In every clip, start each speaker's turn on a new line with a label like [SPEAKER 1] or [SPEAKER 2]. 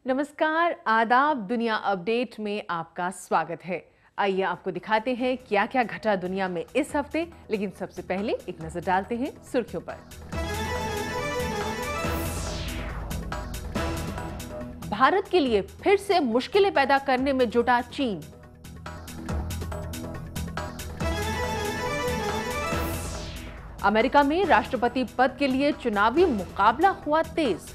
[SPEAKER 1] नमस्कार, आदाब। दुनिया अपडेट में आपका स्वागत है। आइए आपको दिखाते हैं क्या क्या घटा दुनिया में इस हफ्ते। लेकिन सबसे पहले एक नजर डालते हैं सुर्खियों पर। भारत के लिए फिर से मुश्किलें पैदा करने में जुटा चीन। अमेरिका में राष्ट्रपति पद के लिए चुनावी मुकाबला हुआ तेज।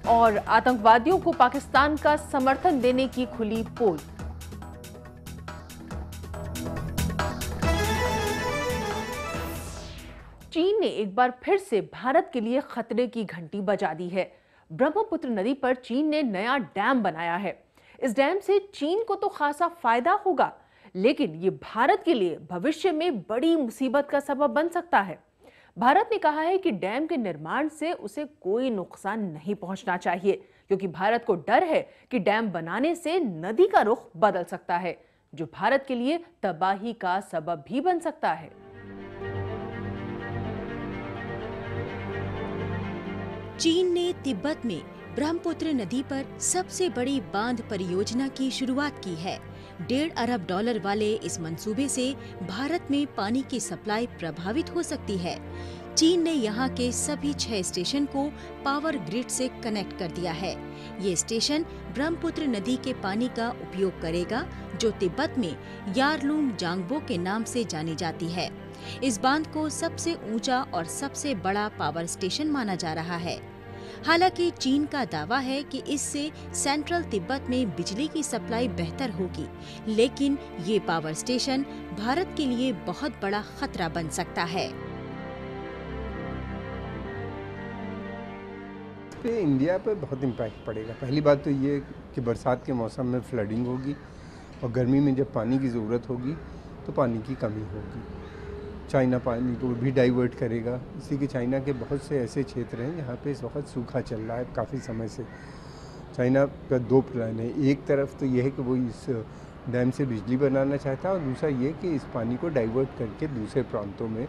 [SPEAKER 1] और आतंकवादियों को पाकिस्तान का समर्थन देने की खुली पोल। चीन ने एक बार फिर से भारत के लिए खतरे की घंटी बजा दी है। ब्रह्मपुत्र नदी पर चीन ने नया डैम बनाया है। इस डैम से चीन को तो खासा फायदा होगा, लेकिन ये भारत के लिए भविष्य में बड़ी मुसीबत का सबब बन सकता है। भारत ने कहा है कि डैम के निर्माण से उसे कोई नुकसान नहीं पहुंचना चाहिए, क्योंकि भारत को डर है कि डैम बनाने से नदी का रुख बदल सकता है, जो भारत के लिए तबाही का सबब भी बन सकता है।
[SPEAKER 2] चीन ने तिब्बत में ब्रह्मपुत्र नदी पर सबसे बड़ी बांध परियोजना की शुरुआत की है। $1.5 अरब वाले इस मंसूबे से भारत में पानी की सप्लाई प्रभावित हो सकती है। चीन ने यहाँ के सभी 6 स्टेशन को पावर ग्रिड से कनेक्ट कर दिया है। ये स्टेशन ब्रह्मपुत्र नदी के पानी का उपयोग करेगा, जो तिब्बत में यारलुंग जांगबो के नाम से जानी जाती है। इस बांध को सबसे ऊंचा और सबसे बड़ा पावर स्टेशन माना जा रहा है। हालांकि चीन का दावा है कि इससे सेंट्रल तिब्बत में बिजली की सप्लाई बेहतर होगी, लेकिन ये पावर स्टेशन भारत के लिए बहुत बड़ा खतरा बन सकता है।
[SPEAKER 3] पे इंडिया पे बहुत इम्पैक्ट पड़ेगा। पहली बात तो ये कि बरसात के मौसम में फ्लडिंग होगी और गर्मी में जब पानी की ज़रूरत होगी तो पानी की कमी होगी। चाइना पानी को भी डाइवर्ट करेगा, इसी के चाइना के बहुत से ऐसे क्षेत्र हैं जहाँ पे इस वक्त सूखा चल रहा है काफ़ी समय से। चाइना का 2 प्लान है। एक तरफ तो यह है कि वो इस डैम से बिजली बनाना चाहता है, और दूसरा ये कि इस पानी को डाइवर्ट करके दूसरे प्रांतों में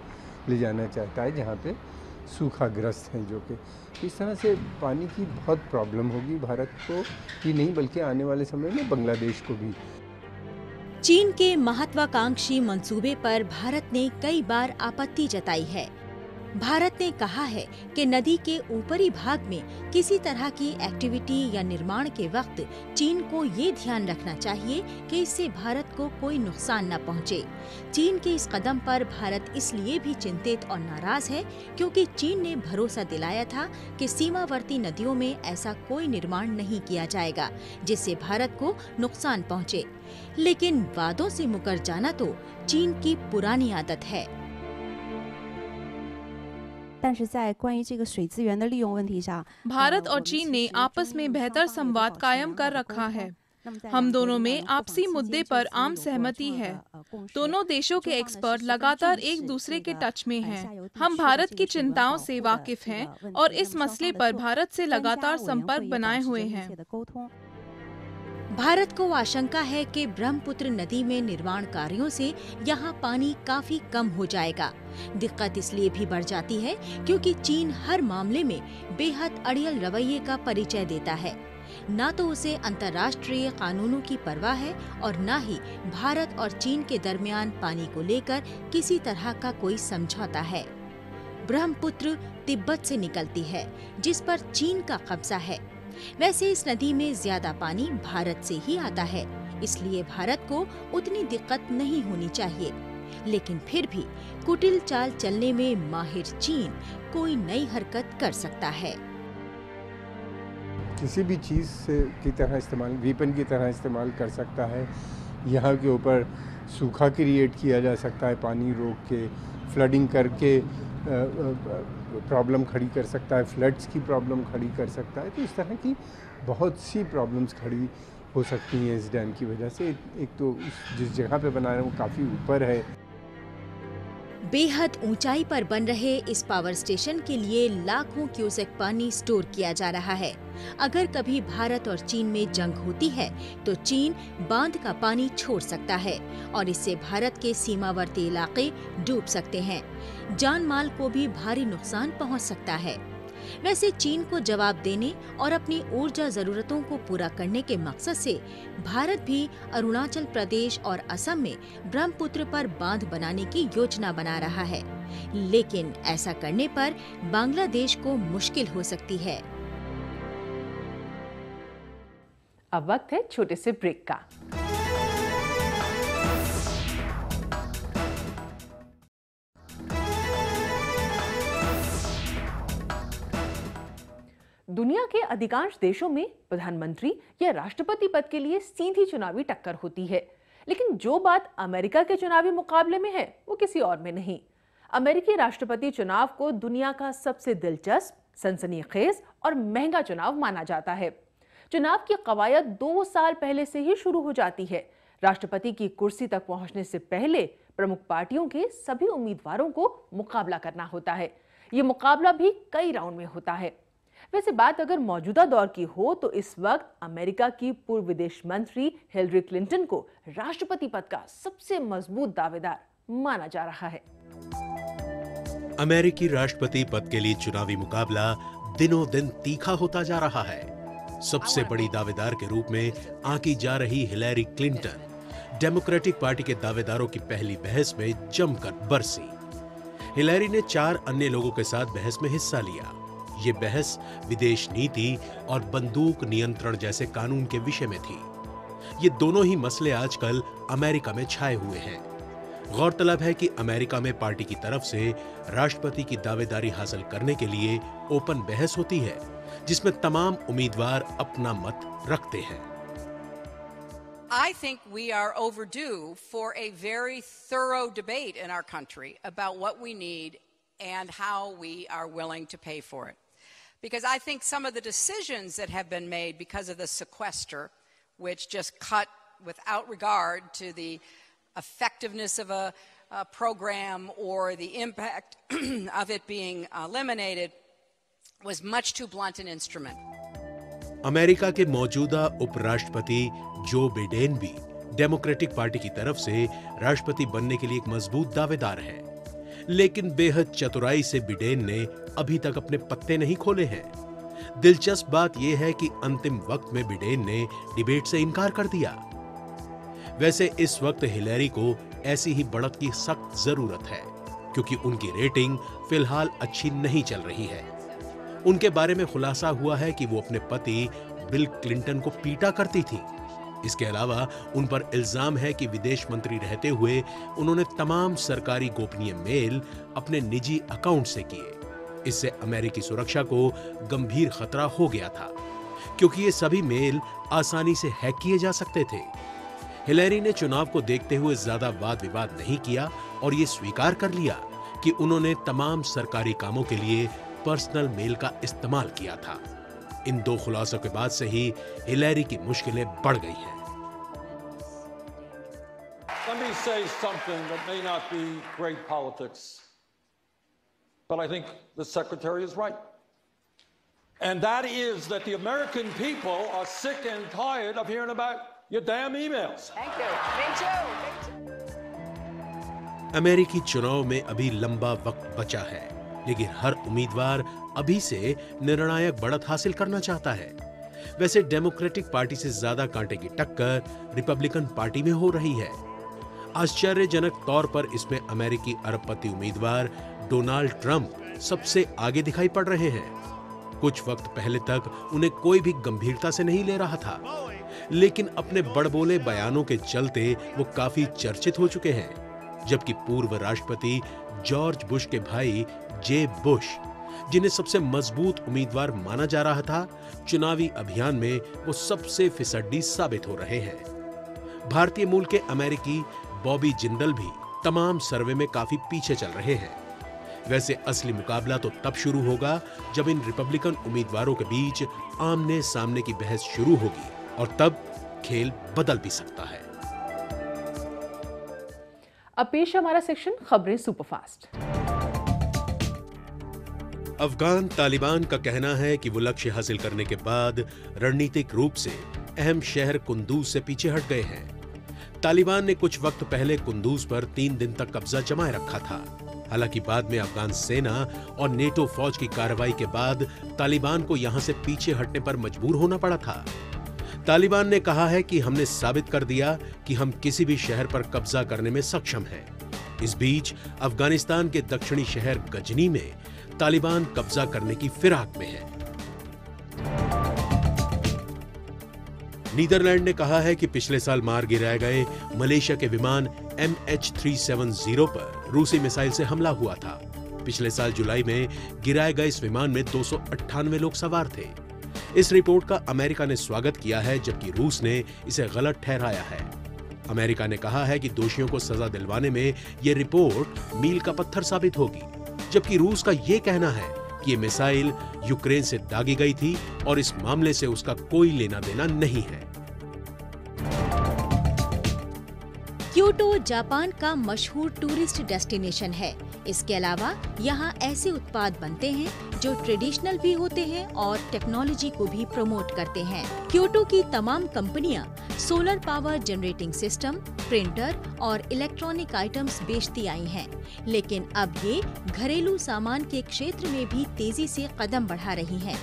[SPEAKER 3] ले जाना चाहता है जहाँ पे सूखाग्रस्त हैं। जो कि इस तरह से पानी की बहुत प्रॉब्लम होगी भारत को ही नहीं, बल्कि आने वाले समय में बांग्लादेश को भी।
[SPEAKER 2] चीन के महत्वाकांक्षी मंसूबे पर भारत ने कई बार आपत्ति जताई है। भारत ने कहा है कि नदी के ऊपरी भाग में किसी तरह की एक्टिविटी या निर्माण के वक्त चीन को ये ध्यान रखना चाहिए कि इससे भारत को कोई नुकसान न पहुंचे। चीन के इस कदम पर भारत इसलिए भी चिंतित और नाराज है क्योंकि चीन ने भरोसा दिलाया था कि सीमावर्ती नदियों में ऐसा कोई निर्माण नहीं किया जाएगा जिससे भारत को नुकसान पहुंचे। लेकिन वादों से मुकर जाना तो चीन की पुरानी आदत है।
[SPEAKER 4] 但是在关于这个水资源的利用问题上，
[SPEAKER 5] भारत और चीन ने आपस में बेहतर संवाद कायम कर रखा है। हम दोनों में आपसी मुद्दे पर आम सहमति है। दोनों देशों के एक्सपर्ट लगातार एक दूसरे के टच में हैं। हम भारत की चिंताओं से वाकिफ हैं और इस मसले पर भारत से लगातार संपर्क बनाए हुए हैं।
[SPEAKER 2] भारत को आशंका है कि ब्रह्मपुत्र नदी में निर्माण कार्यों से यहाँ पानी काफी कम हो जाएगा। दिक्कत इसलिए भी बढ़ जाती है क्योंकि चीन हर मामले में बेहद अड़ियल रवैये का परिचय देता है। न तो उसे अंतर्राष्ट्रीय कानूनों की परवाह है और न ही भारत और चीन के दरमियान पानी को लेकर किसी तरह का कोई समझौता है। ब्रह्मपुत्र तिब्बत से निकलती है, जिस पर चीन का कब्जा है। वैसे इस नदी में ज्यादा पानी भारत से ही आता है, इसलिए भारत को उतनी दिक्कत नहीं होनी चाहिए। लेकिन फिर भी कुटिल चाल चलने में माहिर चीन कोई नई हरकत कर सकता है।
[SPEAKER 3] किसी भी चीज़ की तरह इस्तेमाल, वेपन की तरह इस्तेमाल कर सकता है। यहाँ के ऊपर सूखा क्रिएट किया जा सकता है, पानी रोक के, फ्लडिंग करके प्रॉब्लम खड़ी कर सकता है, फ्लड्स की प्रॉब्लम खड़ी कर सकता है। तो इस तरह की बहुत सी प्रॉब्लम्स खड़ी हो सकती हैं इस डैम की वजह से। एक तो जिस जगह पे बना रहे हैं वो काफ़ी ऊपर है।
[SPEAKER 2] बेहद ऊंचाई पर बन रहे इस पावर स्टेशन के लिए लाखों क्यूसेक पानी स्टोर किया जा रहा है। अगर कभी भारत और चीन में जंग होती है तो चीन बांध का पानी छोड़ सकता है और इससे भारत के सीमावर्ती इलाके डूब सकते हैं। जान माल को भी भारी नुकसान पहुंच सकता है। वैसे चीन को जवाब देने और अपनी ऊर्जा जरूरतों को पूरा करने के मकसद से भारत भी अरुणाचल प्रदेश और असम में ब्रह्मपुत्र पर बांध बनाने की योजना बना रहा है, लेकिन ऐसा करने पर बांग्लादेश को मुश्किल हो सकती है।
[SPEAKER 1] अब वक्त है छोटे से ब्रेक का। दुनिया के अधिकांश देशों में प्रधानमंत्री या राष्ट्रपति पद के लिए सीधी चुनावी टक्कर होती है, लेकिन जो बात अमेरिका के चुनावी मुकाबले में है वो किसी और में नहीं। अमेरिकी राष्ट्रपति चुनाव को दुनिया का सबसे दिलचस्प, सनसनीखेज और महंगा चुनाव माना जाता है। चुनाव की कवायद 2 साल पहले से ही शुरू हो जाती है। राष्ट्रपति की कुर्सी तक पहुंचने से पहले प्रमुख पार्टियों के सभी उम्मीदवारों को मुकाबला करना होता है। ये मुकाबला भी कई राउंड में होता है। वैसे बात अगर मौजूदा दौर की हो तो इस वक्त अमेरिका की पूर्व विदेश मंत्री हिलरी क्लिंटन को राष्ट्रपति पद का सबसे मजबूत दावेदार माना जा रहा है।
[SPEAKER 6] अमेरिकी राष्ट्रपति पद के लिए चुनावी मुकाबला दिनों दिन तीखा होता जा रहा है। सबसे बड़ी दावेदार के रूप में आंकी जा रही हिलरी क्लिंटन डेमोक्रेटिक पार्टी के दावेदारों की पहली बहस में जमकर बरसी। हिलरी ने 4 अन्य लोगों के साथ बहस में हिस्सा लिया। ये बहस विदेश नीति और बंदूक नियंत्रण जैसे कानून के विषय में थी। ये दोनों ही मसले आजकल अमेरिका में छाए हुए हैं। गौरतलब है कि अमेरिका में पार्टी की तरफ से राष्ट्रपति की दावेदारी हासिल करने के लिए ओपन बहस होती है, जिसमें तमाम उम्मीदवार अपना मत रखते हैं।
[SPEAKER 7] I think we are overdue for a very thorough debate in our country about what we need and how we are willing to pay for it. Because I think some of the decisions that have been made because of the sequester, which just cut without regard to the effectiveness of a program or the impact of it being eliminated, was much too blunt an instrument.
[SPEAKER 6] America के मौजूदा उपराष्ट्रपति Joe Biden भी democratic party की तरफ से राष्ट्रपति बनने के लिए एक मजबूत दावेदार हैं, लेकिन बेहद चतुराई से बिडेन ने अभी तक अपने पत्ते नहीं खोले हैं। दिलचस्प बात यह है कि अंतिम वक्त में बिडेन ने डिबेट से इनकार कर दिया। वैसे इस वक्त हिलरी को ऐसी ही बढ़त की सख्त जरूरत है, क्योंकि उनकी रेटिंग फिलहाल अच्छी नहीं चल रही है। उनके बारे में खुलासा हुआ है कि वो अपने पति बिल क्लिंटन को पीटा करती थी। इसके अलावा उन पर इल्जाम है कि विदेश मंत्री रहते हुए उन्होंने तमाम सरकारी गोपनीय मेल अपने निजी अकाउंट से किए। इससे अमेरिकी सुरक्षा को गंभीर खतरा हो गया था, क्योंकि ये सभी मेल आसानी से हैक किए जा सकते थे। हिलरी ने चुनाव को देखते हुए ज्यादा वाद विवाद नहीं किया और ये स्वीकार कर लिया कि उन्होंने तमाम सरकारी कामों के लिए पर्सनल मेल का इस्तेमाल किया था। इन 2 खुलासों के बाद से ही हिलरी की मुश्किलें बढ़ गई हैं।
[SPEAKER 8] Let me say something that may not be great politics, but I think the Secretary is right. And that is that the American people are sick and tired of hearing about your damn emails.
[SPEAKER 7] Thank you. Me too.
[SPEAKER 6] अमेरिकी चुनाव में अभी लंबा वक्त बचा है, लेकिन हर उम्मीदवार अभी से निर्णायक बढ़त हासिल करना चाहता है। वैसे डेमोक्रेटिक पार्टी से ज्यादा कांटे की टक्कर रिपब्लिकन पार्टी में हो रही है। आश्चर्यजनक तौर पर इसमें अमेरिकी अरबपति उम्मीदवार डोनाल्ड ट्रंप सबसे आगे दिखाई पड़ रहे हैं। कुछ वक्त पहले तक उन्हें कोई भी गंभीरता से नहीं ले रहा था, लेकिन अपने बड़बोले बयानों के चलते वो काफी चर्चित हो चुके हैं। जबकि पूर्व राष्ट्रपति जॉर्ज बुश के भाई जेब बुश, जिन्हें सबसे मजबूत उम्मीदवार माना जा रहा था, चुनावी अभियान में वो सबसे फिसड्डी साबित हो रहे हैं। भारतीय मूल के अमेरिकी बॉबी जिंदल भी तमाम सर्वे में काफी पीछे चल रहे हैं। वैसे असली मुकाबला तो तब शुरू होगा जब इन रिपब्लिकन उम्मीदवारों के बीच आमने सामने की बहस शुरू होगी, और तब खेल बदल भी सकता है।
[SPEAKER 1] अब पेश है हमारा सेक्शन खबरें सुपरफास्ट।
[SPEAKER 6] अफगान तालिबान का कहना है कि वो लक्ष्य हासिल करने के बाद रणनीतिक रूप से अहम शहर कुंदूज से पीछे हट गए हैं। तालिबान ने कुछ वक्त पहले कुंदूज पर 3 दिन तक कब्जा जमाए रखा था। हालांकि बाद में अफगान सेना और नेटो फौज की कार्रवाई के बाद तालिबान को यहां से पीछे हटने पर मजबूर होना पड़ा था। तालिबान ने कहा है कि हमने साबित कर दिया कि हम किसी भी शहर पर कब्जा करने में सक्षम हैं। इस बीच अफगानिस्तान के दक्षिणी शहर गजनी में तालिबान कब्जा करने की फिराक में है। नीदरलैंड ने कहा है कि पिछले साल मार गिराए गए मलेशिया के विमान MH370 पर रूसी मिसाइल से हमला हुआ था। पिछले साल जुलाई में गिराए गए इस विमान में 298 लोग सवार थे। इस रिपोर्ट का अमेरिका ने स्वागत किया है, जबकि रूस ने इसे गलत ठहराया है। अमेरिका ने कहा है कि दोषियों को सजा दिलवाने में यह रिपोर्ट मील का पत्थर साबित होगी, जबकि रूस का यह कहना है कि ये मिसाइल यूक्रेन से दागी गई थी और इस मामले से उसका कोई लेना देना नहीं है।
[SPEAKER 2] क्योटो जापान का मशहूर टूरिस्ट डेस्टिनेशन है। इसके अलावा यहाँ ऐसे उत्पाद बनते हैं जो ट्रेडिशनल भी होते हैं और टेक्नोलॉजी को भी प्रमोट करते हैं। क्योटो की तमाम कंपनियां solar power generating system, printer और इलेक्ट्रॉनिक आइटम्स बेचती आई हैं, लेकिन अब ये घरेलू सामान के क्षेत्र में भी तेजी से कदम बढ़ा रही हैं।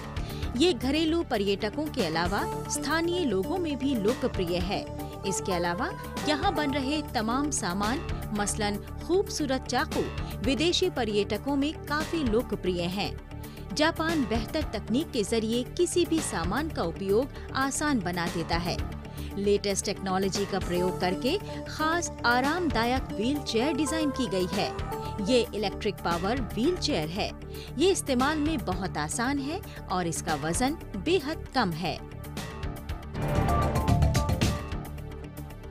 [SPEAKER 2] ये घरेलू पर्यटकों के अलावा स्थानीय लोगों में भी लोकप्रिय है। इसके अलावा यहाँ बन रहे तमाम सामान, मसलन खूबसूरत चाकू, विदेशी पर्यटकों में काफी लोकप्रिय हैं। जापान बेहतर तकनीक के जरिए किसी भी सामान का उपयोग आसान बना देता है। लेटेस्ट टेक्नोलॉजी का प्रयोग करके खास आरामदायक व्हील चेयर डिजाइन की गई है। ये इलेक्ट्रिक पावर व्हील चेयर है। ये इस्तेमाल में बहुत आसान है और इसका वजन बेहद कम है।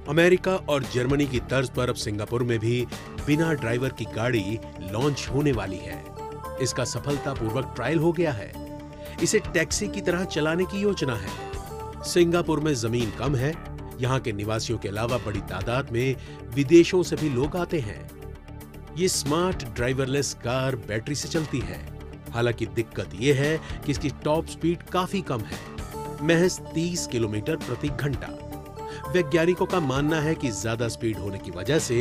[SPEAKER 6] अमेरिका और जर्मनी की तर्ज पर अब सिंगापुर में भी बिना ड्राइवर की गाड़ी लॉन्च होने वाली है। इसका सफलतापूर्वक ट्रायल हो गया है। इसे टैक्सी की तरह चलाने की योजना है। सिंगापुर में जमीन कम है। यहाँ के निवासियों के अलावा बड़ी तादाद में विदेशों से भी लोग आते हैं। ये स्मार्ट ड्राइवरलेस कार बैटरी से चलती है। हालांकि दिक्कत ये है कि इसकी टॉप स्पीड काफी कम है, महज 30 किलोमीटर प्रति घंटा। वैज्ञानिकों का मानना है कि ज्यादा स्पीड होने की वजह से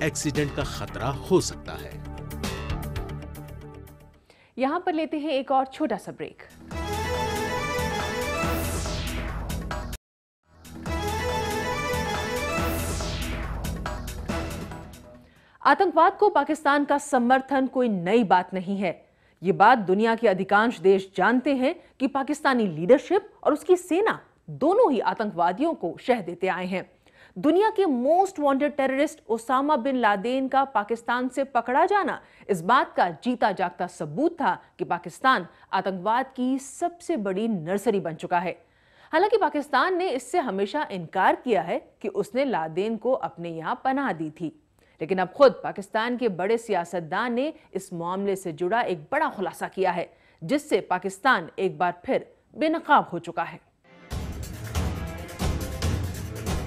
[SPEAKER 6] एक्सीडेंट का खतरा हो सकता है।
[SPEAKER 1] यहां पर लेते हैं एक और छोटा सा ब्रेक। आतंकवाद को पाकिस्तान का समर्थन कोई नई बात नहीं है। ये बात दुनिया के अधिकांश देश जानते हैं कि पाकिस्तानी लीडरशिप और उसकी सेना दोनों ही आतंकवादियों को शह देते आए हैं। दुनिया के most wanted terrorist Osama bin Laden का पाकिस्तान से पकड़ा जाना इस बात का जीता जागता सबूत था कि पाकिस्तान आतंकवाद की सबसे बड़ी नर्सरी बन चुका है। हालांकि पाकिस्तान ने इससे हमेशा इनकार किया है कि उसने लादेन को अपने यहाँ पनाह दी थी, लेकिन अब खुद पाकिस्तान के बड़े सियासतदान ने इस मामले से जुड़ा एक बड़ा खुलासा किया है, जिससे पाकिस्तान एक बार फिर बेनकाब हो चुका है।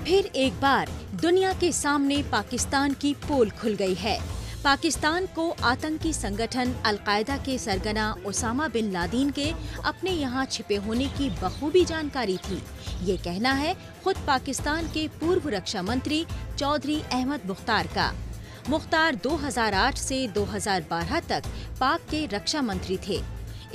[SPEAKER 2] फिर एक बार दुनिया के सामने पाकिस्तान की पोल खुल गई है। पाकिस्तान को आतंकी संगठन अल-कायदा के सरगना ओसामा बिन लादेन के अपने यहाँ छिपे होने की बखूबी जानकारी थी। ये कहना है खुद पाकिस्तान के पूर्व रक्षा मंत्री चौधरी अहमद मुख्तार का। मुख्तार 2008 से 2012 तक पाक के रक्षा मंत्री थे।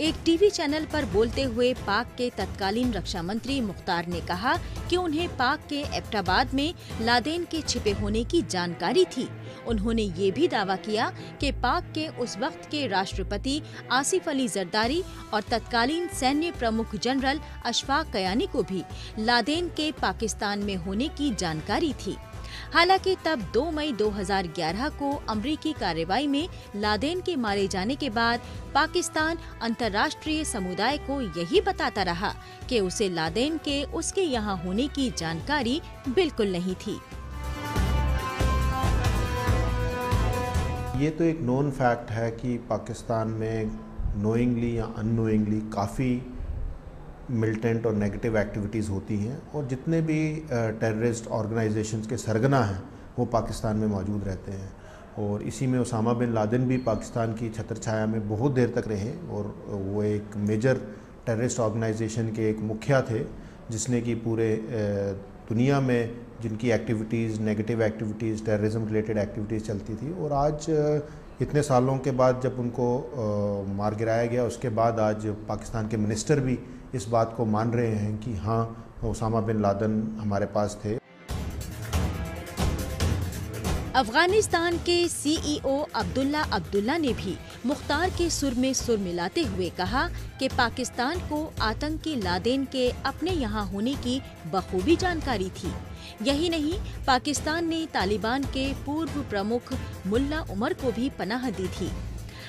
[SPEAKER 2] एक टीवी चैनल पर बोलते हुए पाक के तत्कालीन रक्षा मंत्री मुख्तार ने कहा कि उन्हें पाक के एबटाबाद में लादेन के छिपे होने की जानकारी थी। उन्होंने ये भी दावा किया कि पाक के उस वक्त के राष्ट्रपति आसिफ अली जरदारी और तत्कालीन सैन्य प्रमुख जनरल अशफाक कयानी को भी लादेन के पाकिस्तान में होने की जानकारी थी। हालांकि तब 2 मई 2011 को अमरीकी कार्रवाई में लादेन के मारे जाने के बाद पाकिस्तान अंतर्राष्ट्रीय समुदाय को यही बताता रहा कि उसे लादेन के उसके यहाँ होने की जानकारी बिल्कुल नहीं थी।
[SPEAKER 9] ये तो एक नोन फैक्ट है कि पाकिस्तान में नोइंगली या अननोइंगली काफ़ी मिलिटेंट और नेगेटिव एक्टिविटीज़ होती हैं और जितने भी टेररिस्ट ऑर्गेनाइजेशंस के सरगना हैं वो पाकिस्तान में मौजूद रहते हैं। और इसी में उसामा बिन लादेन भी पाकिस्तान की छत्र छाया में बहुत देर तक रहे और वो एक मेजर टेररिस्ट ऑर्गेनाइजेशन के एक मुखिया थे, जिसने कि पूरे दुनिया में जिनकी activities, negative activities, terrorism related activities चलती थी। और आज इतने सालों के बाद जब उनको मार गिराया गया, उसके बाद आज पाकिस्तान के मिनिस्टर भी इस बात को मान रहे हैं कि हाँ, उसामा बिन लादेन हमारे पास थे।
[SPEAKER 2] अफगानिस्तान के सीईओ अब्दुल्ला अब्दुल्ला ने भी मुख्तार के सुर में सुर मिलाते हुए कहा कि पाकिस्तान को आतंकी लादेन के अपने यहाँ होने की बखूबी जानकारी थी। यही नहीं, पाकिस्तान ने तालिबान के पूर्व प्रमुख मुल्ला उमर को भी पनाह दी थी।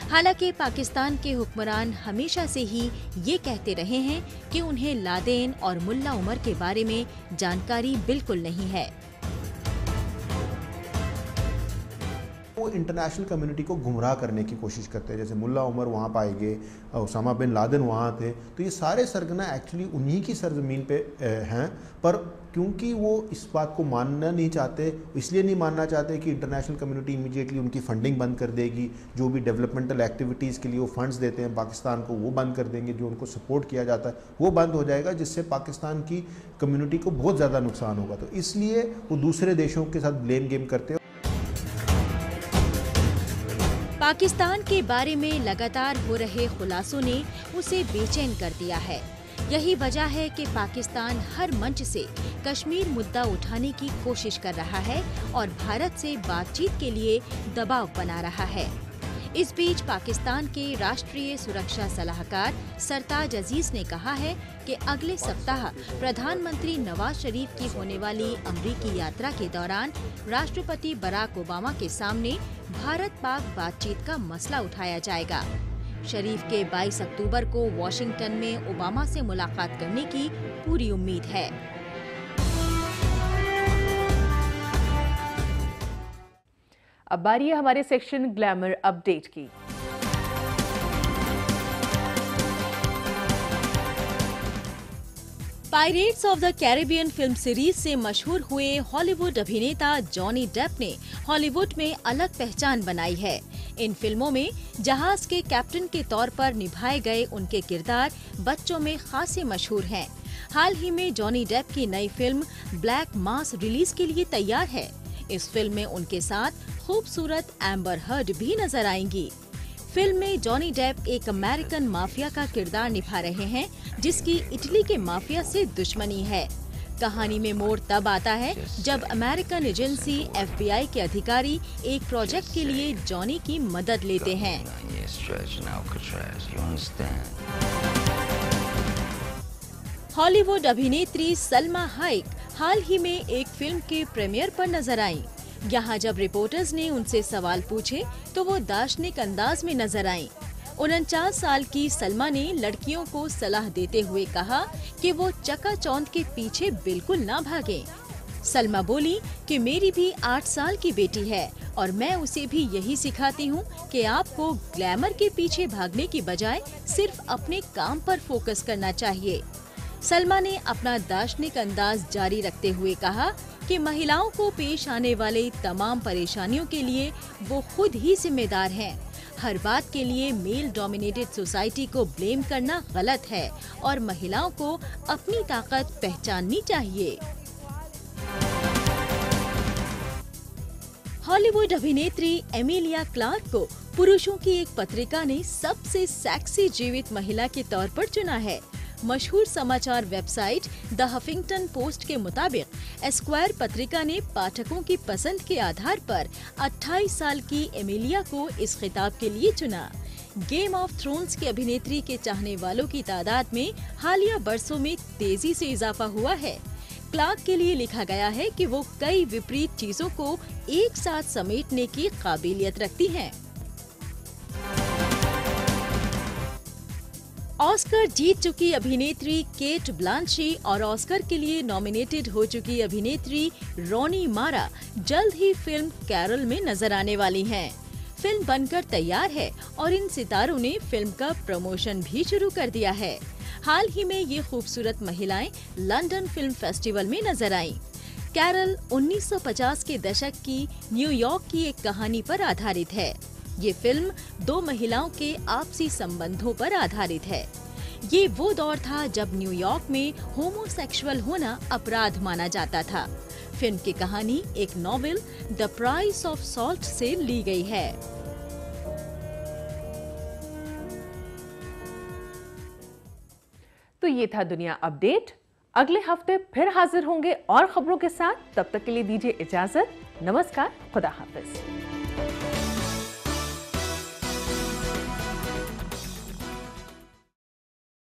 [SPEAKER 2] हालांकि पाकिस्तान के हुक्मरान हमेशा से ही ये कहते रहे हैं कि उन्हें लादेन और मुल्ला उमर के बारे में जानकारी बिल्कुल नहीं है।
[SPEAKER 9] वो इंटरनेशनल कम्युनिटी को गुमराह करने की कोशिश करते हैं। जैसे मुल्ला उमर वहाँ पाए गए, उसामा बिन लादेन वहाँ थे, तो ये सारे सरगना एक्चुअली उन्हीं की सरजमीन पे हैं, पर क्योंकि वो इस बात को मानना नहीं चाहते, इसलिए नहीं मानना चाहते कि इंटरनेशनल कम्युनिटी इमीडिएटली उनकी फंडिंग बंद कर देगी। जो भी डेवलपमेंटल एक्टिविटीज़ के लिए वो फंड्स देते हैं पाकिस्तान को, वो बंद कर देंगे। जो उनको सपोर्ट किया जाता है वो बंद हो जाएगा, जिससे पाकिस्तान की कम्युनिटी को बहुत ज़्यादा नुकसान होगा। तो इसलिए वो दूसरे देशों के साथ ब्लेम गेम करते हैं।
[SPEAKER 2] पाकिस्तान के बारे में लगातार हो रहे खुलासों ने उसे बेचैन कर दिया है। यही वजह है कि पाकिस्तान हर मंच से कश्मीर मुद्दा उठाने की कोशिश कर रहा है और भारत से बातचीत के लिए दबाव बना रहा है। इस बीच पाकिस्तान के राष्ट्रीय सुरक्षा सलाहकार सरताज अजीज ने कहा है कि अगले सप्ताह प्रधानमंत्री नवाज शरीफ की होने वाली अमरीकी यात्रा के दौरान राष्ट्रपति बराक ओबामा के सामने भारत पाक बातचीत का मसला उठाया जाएगा। शरीफ के 22 अक्टूबर को वॉशिंगटन में ओबामा से मुलाकात करने की पूरी उम्मीद है।
[SPEAKER 1] अब बारी है हमारे सेक्शन ग्लैमर अपडेट की।
[SPEAKER 2] Pirates of the Caribbean film series से मशहूर हुए हॉलीवुड अभिनेता जॉनी डेप ने हॉलीवुड में अलग पहचान बनाई है। इन फिल्मों में जहाज के कैप्टन के तौर पर निभाए गए उनके किरदार बच्चों में खासे मशहूर हैं। हाल ही में जॉनी डेप की नई फिल्म ब्लैक मास रिलीज के लिए तैयार है। इस फिल्म में उनके साथ खूबसूरत एम्बर हर्ड भी नजर आएंगी। फिल्म में जॉनी डेप एक अमेरिकन माफिया का किरदार निभा रहे हैं, जिसकी इटली के माफिया से दुश्मनी है। कहानी में मोड़ तब आता है जब अमेरिकन एजेंसी FBI के अधिकारी एक प्रोजेक्ट के लिए जॉनी की मदद लेते हैं। हॉलीवुड अभिनेत्री सलमा हाइक हाल ही में एक फिल्म के प्रीमियर पर नजर आईं। यहाँ जब रिपोर्टर्स ने उनसे सवाल पूछे तो वो दार्शनिक अंदाज में नजर आईं। 49 साल की सलमा ने लड़कियों को सलाह देते हुए कहा कि वो चकाचौंध के पीछे बिल्कुल ना भागें। सलमा बोली कि मेरी भी 8 साल की बेटी है और मैं उसे भी यही सिखाती हूँ कि आपको ग्लैमर के पीछे भागने की बजाय सिर्फ अपने काम पर फोकस करना चाहिए। सलमा ने अपना दार्शनिक अंदाज जारी रखते हुए कहा कि महिलाओं को पेश आने वाले तमाम परेशानियों के लिए वो खुद ही जिम्मेदार हैं। हर बात के लिए मेल डोमिनेटेड सोसाइटी को ब्लेम करना गलत है और महिलाओं को अपनी ताकत पहचाननी चाहिए। हॉलीवुड अभिनेत्री एमिलिया क्लार्क को पुरुषों की एक पत्रिका ने सबसे सेक्सी जीवित महिला के तौर पर चुना है। मशहूर समाचार वेबसाइट द हफिंगटन पोस्ट के मुताबिक एस्क्वायर पत्रिका ने पाठकों की पसंद के आधार पर 28 साल की एमिलिया को इस खिताब के लिए चुना। गेम ऑफ थ्रोन्स की अभिनेत्री के चाहने वालों की तादाद में हालिया बरसों में तेजी से इजाफा हुआ है। क्लार्क के लिए लिखा गया है कि वो कई विपरीत चीजों को एक साथ समेटने की काबिलियत रखती हैं। ऑस्कर जीत चुकी अभिनेत्री केट ब्लांशी और ऑस्कर के लिए नॉमिनेटेड हो चुकी अभिनेत्री रोनी मारा जल्द ही फिल्म कैरल में नजर आने वाली हैं। फिल्म बनकर तैयार है और इन सितारों ने फिल्म का प्रमोशन भी शुरू कर दिया है। हाल ही में ये खूबसूरत महिलाएं लंदन फिल्म फेस्टिवल में नजर आईं। कैरल 1950 के दशक की न्यूयॉर्क की एक कहानी पर आधारित है। ये फिल्म दो महिलाओं के आपसी संबंधों पर आधारित है। ये वो दौर था जब न्यूयॉर्क में होमोसेक्सुअल होना अपराध माना जाता था। फिल्म की कहानी एक novel the price of salt से ली गई है।
[SPEAKER 1] तो ये था दुनिया अपडेट। अगले हफ्ते फिर हाजिर होंगे और खबरों के साथ। तब तक के लिए दीजिए इजाजत। नमस्कार, खुदा हाफिज।